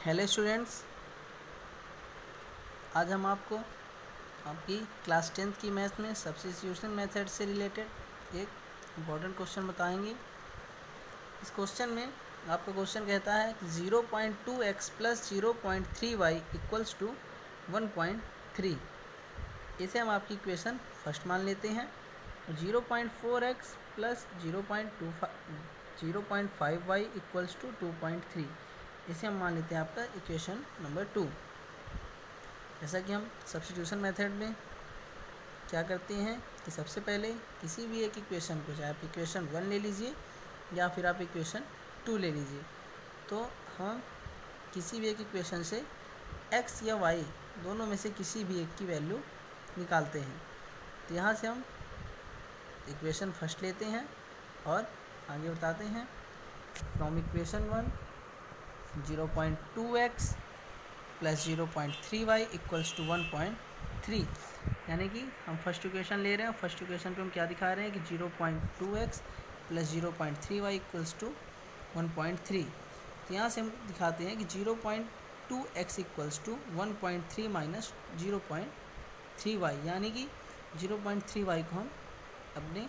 Hello students, आज हम आपको आपकी क्लास 10th की मैथ में सब्स्टिट्यूशन मेथड से रिलेटेड एक इम्पॉर्टेंट क्वेश्चन बताएंगे। इस क्वेश्चन में आपका क्वेश्चन कहता है कि 0.2x plus 0.3y equals to 1.3। इसे हम आपकी इक्वेशन फर्स्ट मान लेते हैं। 0.4x plus 0.5y equals to 2.3, इसे हम मान लेते हैं आपका इक्वेशन नंबर 2। जैसा कि हम सब्स्टिट्यूशन मेथड में क्या करते हैं कि सबसे पहले किसी भी एक इक्वेशन को, चाहे आप इक्वेशन 1 ले लीजिए या फिर आप इक्वेशन 2 ले लीजिए, तो हम किसी भी एक इक्वेशन से x या y दोनों में से किसी भी एक की वैल्यू निकालते हैं। तो यहाँ से हम इक्वेशन फर्स्ट लेते हैं और आगे बताते हैं। From equation 1 0.2x plus 0.3y equals to 1.3, यानी कि हम फर्स्ट इक्वेशन ले रहे हैं। फर्स्ट इक्वेशन पे हम क्या दिखा रहे हैं कि 0.2x plus 0.3y equals to 1.3। तो यहाँ से हम दिखाते हैं कि 0.2x equals to 1.3 minus 0.3y, यानी कि 0.3y को हम अपने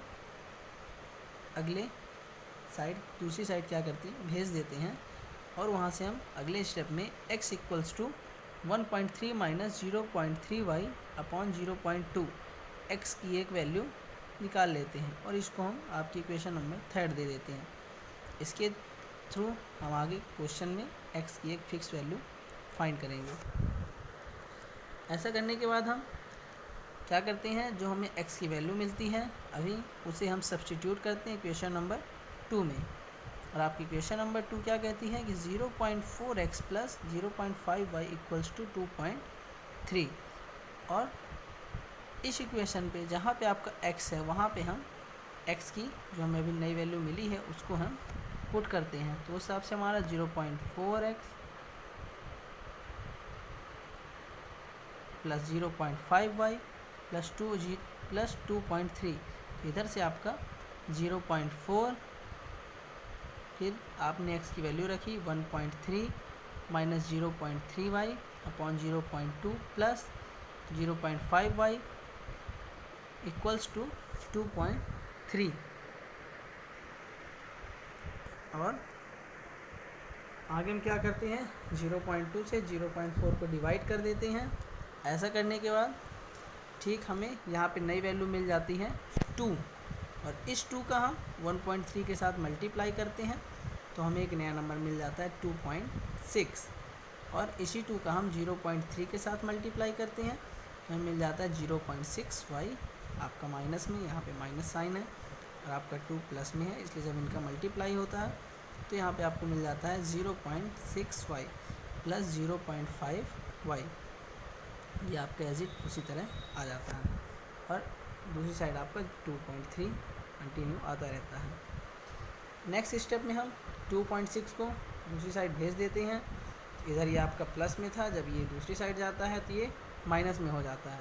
अगले साइड, दूसरी साइड क्या करती है, भेज देते हैं और वहाँ से हम अगले स्टेप में x equals to 1.3 minus 0.3y upon 0.2 x की एक वैल्यू निकाल लेते हैं और इसको हम आपकी इक्वेशन नंबर 3 दे देते हैं। इसके थ्रू हम आगे क्वेश्चन में x की एक फिक्स वैल्यू फाइंड करेंगे। ऐसा करने के बाद हम क्या करते हैं, जो हमें x की वैल्यू मिलती है अभी उसे हम सब्स्टिट्यूट करते हैं इक्वेशन नंबर 2 में। और आपकी इक्वेशन नंबर 2 क्या कहती है कि 0.4x plus 0.5y equals to 2.3। और इस इक्वेशन पे जहाँ पे आपका x है वहाँ पे हम x की जो हमें अभी नई वैल्यू मिली है उसको हम पुट करते हैं। तो उस हिसाब से हमारा 0.4x प्लस 0.5y प्लस 2.3, इधर से आपका 0.4, फिर आपने x की वैल्यू रखी 1.3 minus 0.3y upon 0.2 plus 0.5y equals to 2.3। और आगे हम क्या करते हैं, 0.2 से 0.4 को डिवाइड कर देते हैं। ऐसा करने के बाद ठीक हमें यहाँ पे नई वैल्यू मिल जाती है 2, और इस 2 का हम 1.3 के साथ मल्टीप्लाई करते हैं तो हमें एक नया नंबर मिल जाता है 2.6। और इसी 2 का हम 0.3 के साथ मल्टीप्लाई करते हैं तो हमें मिल जाता है 0.6y। आपका माइनस में, यहाँ पे माइनस साइन है और आपका 2 प्लस में है, इसलिए जब इनका मल्टीप्लाई होता है तो यहाँ पे आपको मिल जाता है 0.6y प्लस 0.5y। ये आपका एज इट उसी तरह आ जाता है और दूसरी साइड आपका 2.3 कंटिन्यू आता रहता है। नेक्स्ट स्टेप में हम 2.6 को दूसरी साइड भेज देते हैं। इधर ये आपका प्लस में था, जब ये दूसरी साइड जाता है तो ये माइनस में हो जाता है।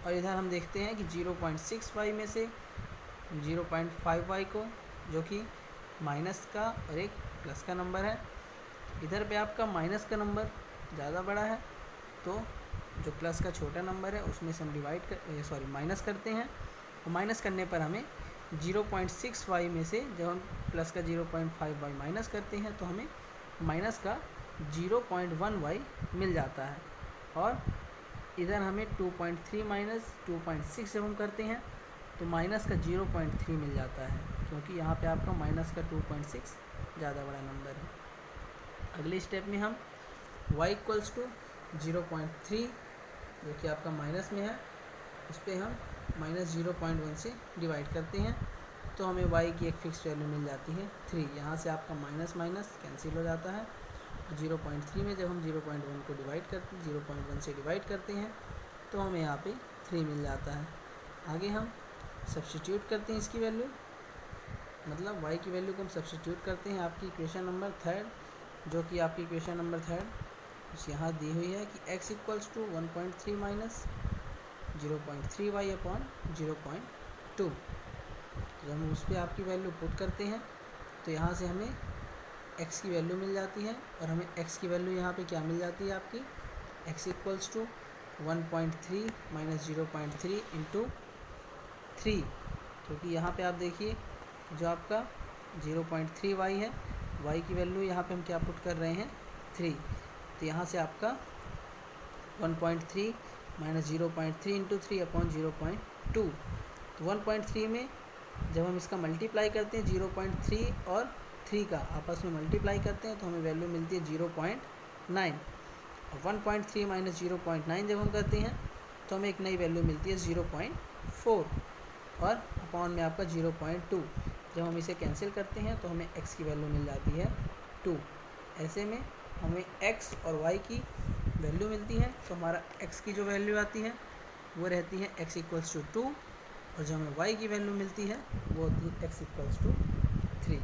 और इधर हम देखते हैं कि 0.6y में से 0.5y को, जो कि माइनस का और एक प्लस का नंबर है, इधर पे आपका माइनस का नंबर ज़्यादा बड़ा है तो जो प्लस का छोटा नंबर है उसमें से हम माइनस करते हैं। और माइनस करने पर हमें 0.6y में से जब हम प्लस का 0.5y माइनस करते हैं तो हमें माइनस का 0.1y मिल जाता है। और इधर हमें 2.3 माइनस 2.6 जब हम करते हैं तो माइनस का 0.3 मिल जाता है, क्योंकि यहाँ पे आपका माइनस का 2.6 ज़्यादा बड़ा नंबर है। अगले स्टेप में हम y इक्वल्स टू 0.3, जो कि आपका माइनस में है, उस पर हम माइनस 0.1 से डिवाइड करते हैं तो हमें y की एक फ़िक्स वैल्यू मिल जाती है 3। यहाँ से आपका माइनस माइनस कैंसिल हो जाता है। 0.3 में जब हम 0.1 को डिवाइड करते 0.1 से डिवाइड करते हैं तो हमें यहाँ पे 3 मिल जाता है। आगे हम सब्स्टिट्यूट करते हैं इसकी वैल्यू, मतलब y की वैल्यू को हम सब्स्टिट्यूट करते हैं आपकी इक्वेशन नंबर 3, जो कि आपकी इक्वेशन नंबर 3 यहाँ दी हुई है कि x equals to 1.3 minus 0.3y upon 0.2। जब हम उस पर आपकी वैल्यू पुट करते हैं तो यहाँ से हमें x की वैल्यू मिल जाती है और हमें x की वैल्यू यहाँ पे क्या मिल जाती है आपकी x equals to 1.3 minus 0.3 into 3, क्योंकि यहाँ पे आप देखिए जो आपका 0.3 y है, y की वैल्यू यहाँ पे हम क्या पुट कर रहे हैं 3, तो यहाँ से आपका 1.3 माइनस 0.3 इंटू 3 अपॉन 0.2, तो 1.3 में जब हम इसका मल्टीप्लाई करते हैं 0.3 और 3 का आपस में मल्टीप्लाई करते हैं तो हमें वैल्यू मिलती है 0.9, और 1.3 माइनस 0.9 जब हम करते हैं तो हमें एक नई वैल्यू मिलती है 0.4, और अपॉन में आपका 0.2, जब हम इसे कैंसिल करते हैं तो हमें x की वैल्यू मिल जाती है 2। ऐसे में हमें x और y की वैल्यू मिलती है, तो हमारा x की जो वैल्यू आती है वो रहती है x इक्वल्स टू 2, और जो हमें y की वैल्यू मिलती है वो होती है x इक्वल्स टू 3।